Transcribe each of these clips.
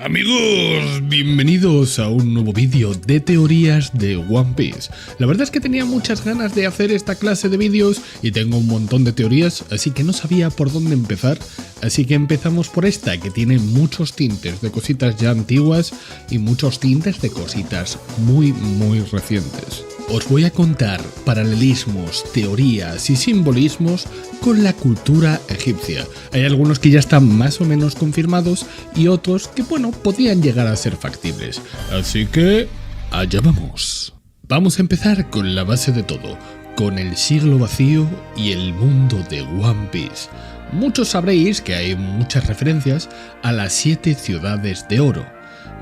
Amigos, bienvenidos a un nuevo vídeo de teorías de One Piece. La verdad es que tenía muchas ganas de hacer esta clase de vídeos y tengo un montón de teorías, así que no sabía por dónde empezar. Así que empezamos por esta, que tiene muchos tintes de cositas ya antiguas y muchos tintes de cositas muy recientes. Os voy a contar paralelismos, teorías y simbolismos con la cultura egipcia. Hay algunos que ya están más o menos confirmados y otros que, bueno, podrían llegar a ser factibles. Así que, allá vamos. Vamos a empezar con la base de todo, con el siglo vacío y el mundo de One Piece. Muchos sabréis que hay muchas referencias a las 7 ciudades de oro,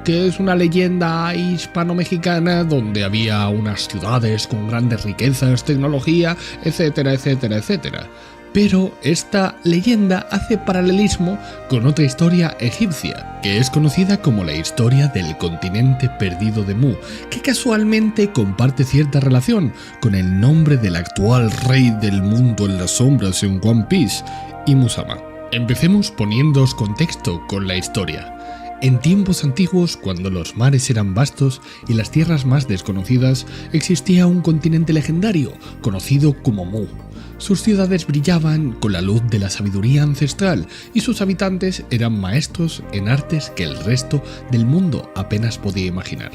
que es una leyenda hispano-mexicana donde había unas ciudades con grandes riquezas, tecnología, etcétera, etcétera, etcétera. Pero esta leyenda hace paralelismo con otra historia egipcia, que es conocida como la historia del continente perdido de Mu, que casualmente comparte cierta relación con el nombre del actual rey del mundo en las sombras en One Piece, Imu-sama. Empecemos poniéndoos contexto con la historia. En tiempos antiguos, cuando los mares eran vastos y las tierras más desconocidas, existía un continente legendario, conocido como Mu. Sus ciudades brillaban con la luz de la sabiduría ancestral y sus habitantes eran maestros en artes que el resto del mundo apenas podía imaginar.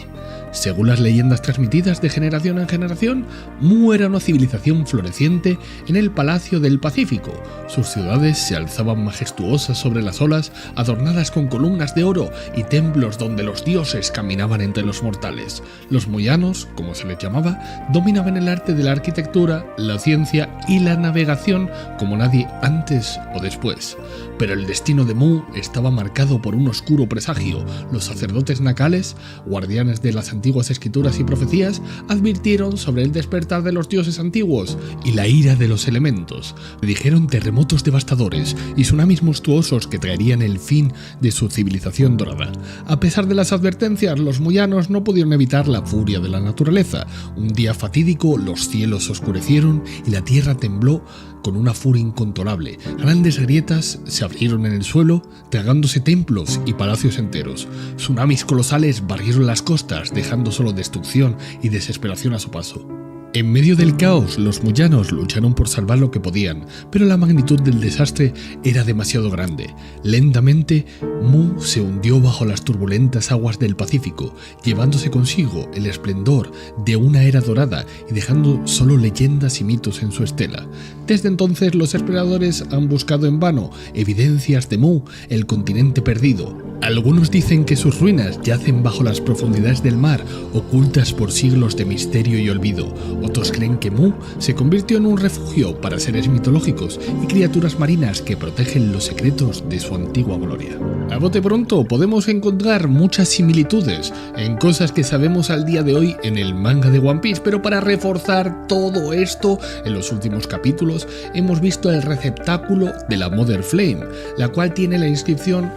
Según las leyendas transmitidas de generación en generación, Mu era una civilización floreciente en el Palacio del Pacífico. Sus ciudades se alzaban majestuosas sobre las olas, adornadas con columnas de oro y templos donde los dioses caminaban entre los mortales. Los muyanos, como se les llamaba, dominaban el arte de la arquitectura, la ciencia y la navegación como nadie antes o después. Pero el destino de Mu estaba marcado por un oscuro presagio. Los sacerdotes nacales, guardianes de las antiguas escrituras y profecías, advirtieron sobre el despertar de los dioses antiguos y la ira de los elementos. Predijeron terremotos devastadores y tsunamis monstruosos que traerían el fin de su civilización dorada. A pesar de las advertencias, los muyanos no pudieron evitar la furia de la naturaleza. Un día fatídico, los cielos se oscurecieron y la tierra tembló con una furia incontrolable. Grandes grietas se abrieron en el suelo, tragándose templos y palacios enteros. Tsunamis colosales barrieron las costas, dejando solo destrucción y desesperación a su paso. En medio del caos, los muyanos lucharon por salvar lo que podían, pero la magnitud del desastre era demasiado grande. Lentamente, Mu se hundió bajo las turbulentas aguas del Pacífico, llevándose consigo el esplendor de una era dorada y dejando solo leyendas y mitos en su estela. Desde entonces, los exploradores han buscado en vano evidencias de Mu, el continente perdido. Algunos dicen que sus ruinas yacen bajo las profundidades del mar, ocultas por siglos de misterio y olvido. Otros creen que Mu se convirtió en un refugio para seres mitológicos y criaturas marinas que protegen los secretos de su antigua gloria. A bote pronto podemos encontrar muchas similitudes en cosas que sabemos al día de hoy en el manga de One Piece, pero para reforzar todo esto, en los últimos capítulos hemos visto el receptáculo de la Mother Flame, la cual tiene la inscripción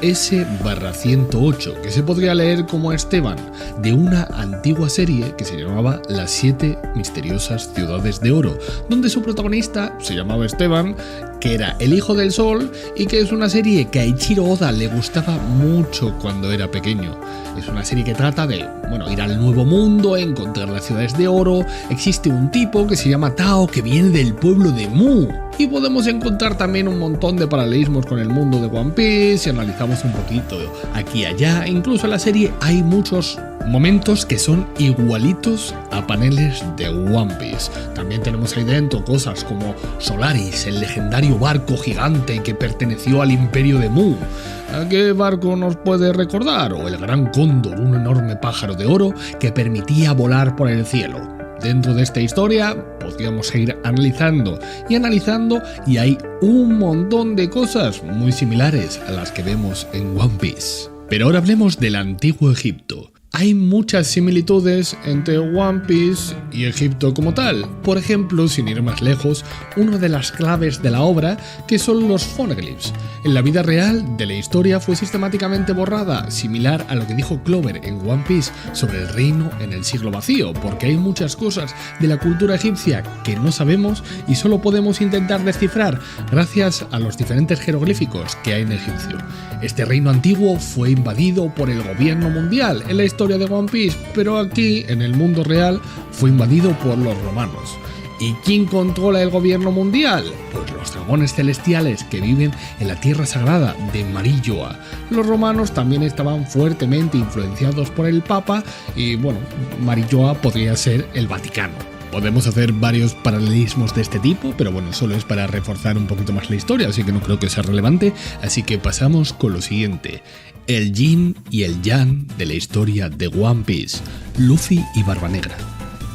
S-108, que se podría leer como Esteban, de una antigua serie que se llamaba Las 7 misteriosas ciudades de oro, donde su protagonista se llamaba Esteban, que era el hijo del sol y que es una serie que a Eiichiro Oda le gustaba mucho cuando era pequeño. Es una serie que trata de, ir al nuevo mundo, encontrar las ciudades de oro. Existe un tipo que se llama Tao que viene del pueblo de Mu. Y podemos encontrar también un montón de paralelismos con el mundo de One Piece si analizamos un poquito aquí y allá. Incluso en la serie hay muchos momentos que son igualitos a paneles de One Piece. También tenemos ahí dentro cosas como Solaris, el legendario barco gigante que perteneció al imperio de Mu. ¿A qué barco nos puede recordar? O el Gran Cóndor, un enorme pájaro de oro que permitía volar por el cielo. Dentro de esta historia podríamos seguir analizando y hay un montón de cosas muy similares a las que vemos en One Piece. Pero ahora hablemos del antiguo Egipto. Hay muchas similitudes entre One Piece y Egipto como tal. Por ejemplo, sin ir más lejos, una de las claves de la obra, que son los poneglyphs. En la vida real de la historia fue sistemáticamente borrada, similar a lo que dijo Clover en One Piece sobre el reino en el siglo vacío, porque hay muchas cosas de la cultura egipcia que no sabemos y solo podemos intentar descifrar gracias a los diferentes jeroglíficos que hay en egipcio. Este reino antiguo fue invadido por el gobierno mundial en la historia de One Piece, pero aquí, en el mundo real, fue invadido por los romanos. ¿Y quién controla el gobierno mundial? Pues los dragones celestiales que viven en la tierra sagrada de Marilloa. Los romanos también estaban fuertemente influenciados por el Papa y, bueno, Marilloa podría ser el Vaticano. Podemos hacer varios paralelismos de este tipo, pero bueno, solo es para reforzar un poquito más la historia, así que no creo que sea relevante, así que pasamos con lo siguiente. El yin y el yang de la historia de One Piece, Luffy y Barba Negra.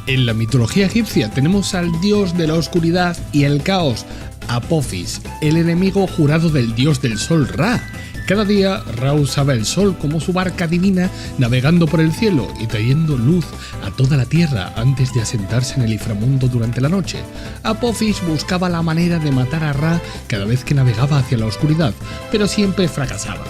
En la mitología egipcia tenemos al dios de la oscuridad y el caos, Apophis, el enemigo jurado del dios del sol Ra. Cada día Ra usaba el sol como su barca divina, navegando por el cielo y trayendo luz a toda la tierra antes de asentarse en el inframundo durante la noche. Apophis buscaba la manera de matar a Ra cada vez que navegaba hacia la oscuridad, pero siempre fracasaba.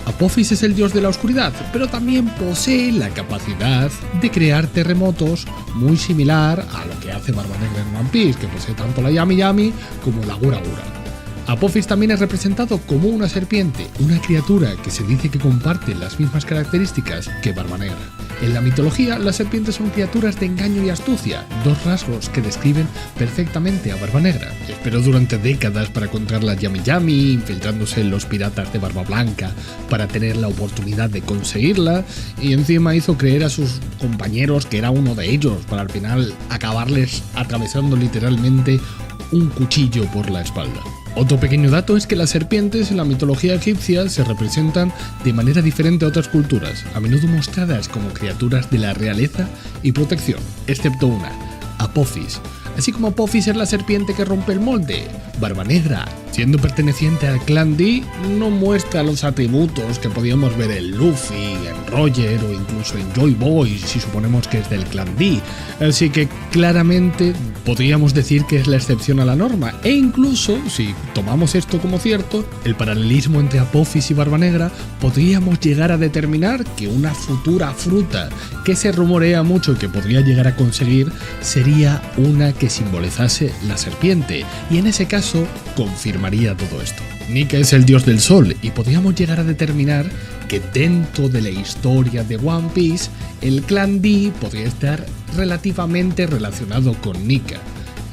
Apophis es el dios de la oscuridad, pero también posee la capacidad de crear terremotos, muy similar a lo que hace Barba Negra en One Piece, que posee tanto la Yami Yami como la Gura Gura. Apophis también es representado como una serpiente, una criatura que se dice que comparte las mismas características que Barba Negra. En la mitología, las serpientes son criaturas de engaño y astucia, dos rasgos que describen perfectamente a Barba Negra. Esperó durante décadas para encontrar la Yami Yami, infiltrándose en los piratas de Barba Blanca para tener la oportunidad de conseguirla, y encima hizo creer a sus compañeros que era uno de ellos, para al final acabarles atravesando literalmente un cuchillo por la espalda. Otro pequeño dato es que las serpientes en la mitología egipcia se representan de manera diferente a otras culturas, a menudo mostradas como criaturas de la realeza y protección, excepto una, Apophis. Así como Apophis es la serpiente que rompe el molde, Barba Negra, siendo perteneciente al clan D, no muestra los atributos que podíamos ver en Luffy, en Roger o incluso en Joy Boy, si suponemos que es del clan D. Así que claramente podríamos decir que es la excepción a la norma, e incluso, si tomamos esto como cierto, el paralelismo entre Apophis y Barba Negra, podríamos llegar a determinar que una futura fruta que se rumorea mucho que podría llegar a conseguir sería una que simbolizase la serpiente, y en ese caso confirmaría todo esto. Nika es el dios del sol y podríamos llegar a determinar que dentro de la historia de One Piece el clan D podría estar relativamente relacionado con Nika.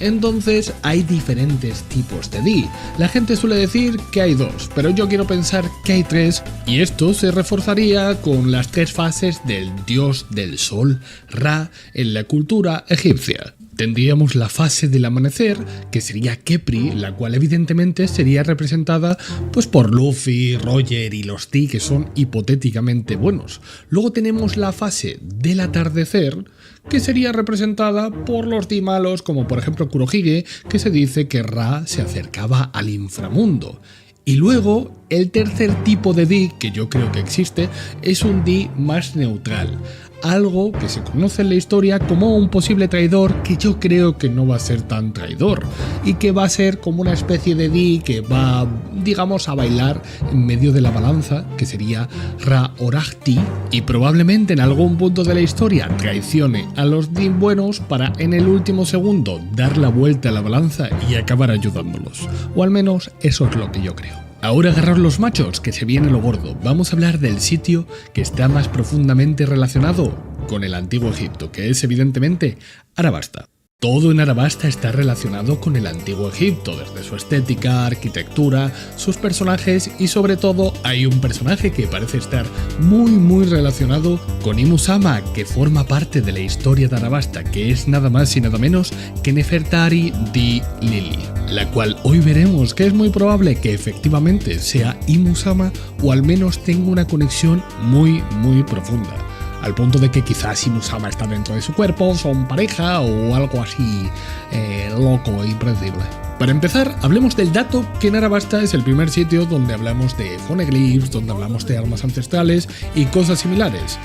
Entonces hay diferentes tipos de D. La gente suele decir que hay dos, pero yo quiero pensar que hay tres, y esto se reforzaría con las tres fases del dios del sol, Ra, en la cultura egipcia. Tendríamos la fase del amanecer, que sería Kepri, la cual evidentemente sería representada pues por Luffy, Roger y los T, que son hipotéticamente buenos. Luego tenemos la fase del atardecer, que sería representada por los D malos, como por ejemplo Kurohige, que se dice que Ra se acercaba al inframundo. Y luego, el tercer tipo de D, que yo creo que existe, es un D más neutral. Algo que se conoce en la historia como un posible traidor, que yo creo que no va a ser tan traidor y que va a ser como una especie de D que va, digamos, a bailar en medio de la balanza, que sería Ra-Orahti, y probablemente en algún punto de la historia traicione a los D buenos para en el último segundo dar la vuelta a la balanza y acabar ayudándolos, o al menos eso es lo que yo creo. Ahora agarrar los machos, que se viene lo gordo. Vamos a hablar del sitio que está más profundamente relacionado con el antiguo Egipto, que es evidentemente Arabasta. Todo en Arabasta está relacionado con el antiguo Egipto, desde su estética, arquitectura, sus personajes y sobre todo hay un personaje que parece estar muy relacionado con Imu-sama, que forma parte de la historia de Arabasta, que es nada más y nada menos que Nefertari di Lili, la cual hoy veremos que es muy probable que efectivamente sea Imu-sama o al menos tenga una conexión muy profunda. Al punto de que quizás Imu-sama está dentro de su cuerpo, son pareja o algo así loco e impredecible. Para empezar, hablemos del dato que en Arabasta es el primer sitio donde hablamos de poneglyphs, donde hablamos de armas ancestrales y cosas similares.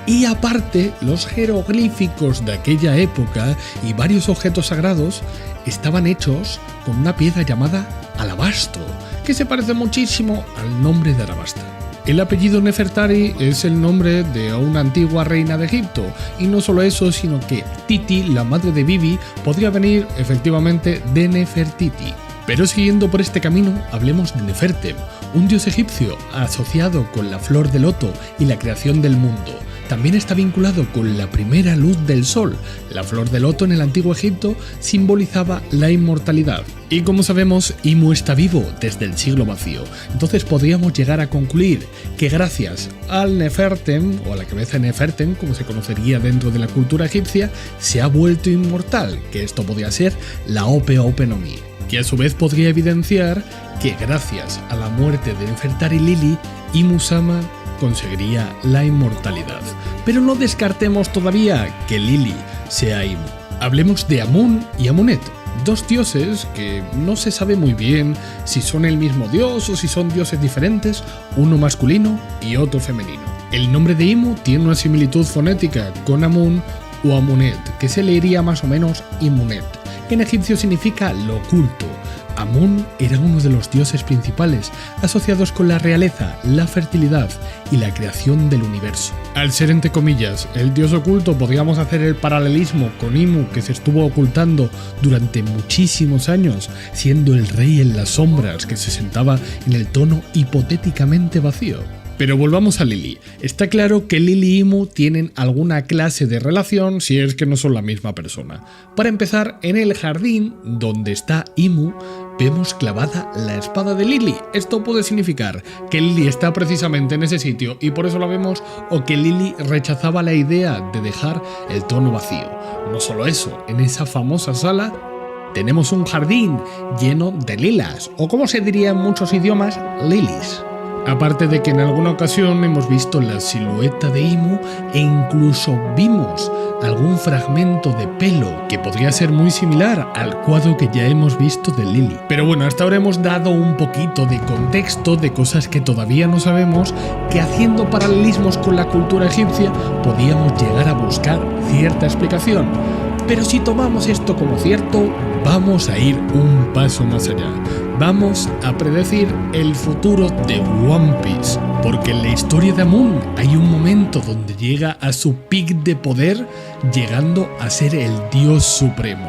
Y aparte, los jeroglíficos de aquella época y varios objetos sagrados estaban hechos con una piedra llamada alabastro, que se parece muchísimo al nombre de Arabasta. El apellido Nefertari es el nombre de una antigua reina de Egipto, y no solo eso, sino que Titi, la madre de Bibi, podría venir efectivamente de Nefertiti. Pero siguiendo por este camino, hablemos de Nefertem, un dios egipcio asociado con la flor de loto y la creación del mundo. También está vinculado con la primera luz del sol. La flor de loto en el antiguo Egipto simbolizaba la inmortalidad. Y como sabemos, Imu está vivo desde el siglo vacío. Entonces podríamos llegar a concluir que gracias al Nefertem, o a la cabeza de Nefertem, como se conocería dentro de la cultura egipcia, se ha vuelto inmortal, que esto podría ser la Ope Ope no Mi, que a su vez podría evidenciar que gracias a la muerte de Nefertari Lili, Imu-sama conseguiría la inmortalidad. Pero no descartemos todavía que Lili sea Imu. Hablemos de Amun y Amunet, dos dioses que no se sabe muy bien si son el mismo dios o si son dioses diferentes, uno masculino y otro femenino. El nombre de Imu tiene una similitud fonética con Amun o Amunet, que se leería más o menos Imunet, que en egipcio significa lo oculto. Amun era uno de los dioses principales, asociados con la realeza, la fertilidad y la creación del universo. Al ser, entre comillas, el dios oculto, podríamos hacer el paralelismo con Imu, que se estuvo ocultando durante muchísimos años, siendo el rey en las sombras que se sentaba en el trono hipotéticamente vacío. Pero volvamos a Lili. Está claro que Lili y Imu tienen alguna clase de relación si es que no son la misma persona. Para empezar, en el jardín donde está Imu, vemos clavada la espada de Lili. Esto puede significar que Lili está precisamente en ese sitio y por eso la vemos, o que Lili rechazaba la idea de dejar el trono vacío. No solo eso, en esa famosa sala tenemos un jardín lleno de lilas, o como se diría en muchos idiomas, lilies. Aparte de que en alguna ocasión hemos visto la silueta de Imu e incluso vimos algún fragmento de pelo que podría ser muy similar al cuadro que ya hemos visto de Lili. Pero bueno, hasta ahora hemos dado un poquito de contexto de cosas que todavía no sabemos, que haciendo paralelismos con la cultura egipcia podíamos llegar a buscar cierta explicación. Pero si tomamos esto como cierto, vamos a ir un paso más allá. Vamos a predecir el futuro de One Piece, porque en la historia de Amun hay un momento donde llega a su pic de poder, llegando a ser el dios supremo.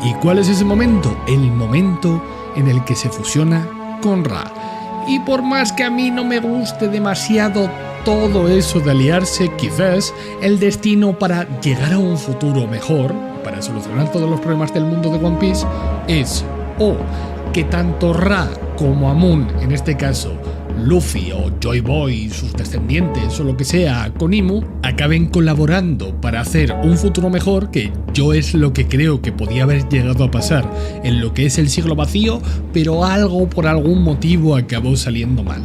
¿Y cuál es ese momento? El momento en el que se fusiona con Ra. Y por más que a mí no me guste demasiado todo eso de aliarse, quizás el destino para llegar a un futuro mejor, para solucionar todos los problemas del mundo de One Piece, es o que tanto Ra como Amun, en este caso Luffy o Joy Boy, sus descendientes o lo que sea con Imu, acaben colaborando para hacer un futuro mejor, que yo es lo que creo que podía haber llegado a pasar en lo que es el siglo vacío, pero algo por algún motivo acabó saliendo mal.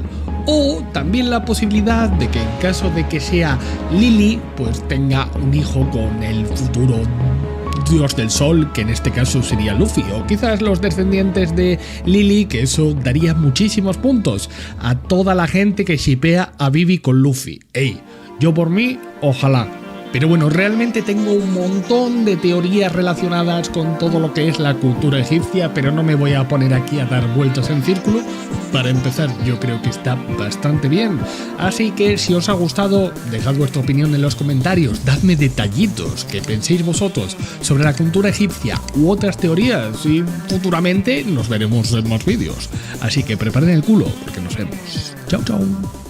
O también la posibilidad de que en caso de que sea Lili, pues tenga un hijo con el futuro dios del sol, que en este caso sería Luffy, o quizás los descendientes de Lili, que eso daría muchísimos puntos a toda la gente que shippea a Vivi con Luffy. Ey, yo por mí, ojalá. Pero bueno, realmente tengo un montón de teorías relacionadas con todo lo que es la cultura egipcia, pero no me voy a poner aquí a dar vueltas en círculo. Para empezar, yo creo que está bastante bien. Así que si os ha gustado, dejad vuestra opinión en los comentarios, dadme detallitos que penséis vosotros sobre la cultura egipcia u otras teorías, y futuramente nos veremos en más vídeos. Así que preparen el culo, porque nos vemos. Chao, chao.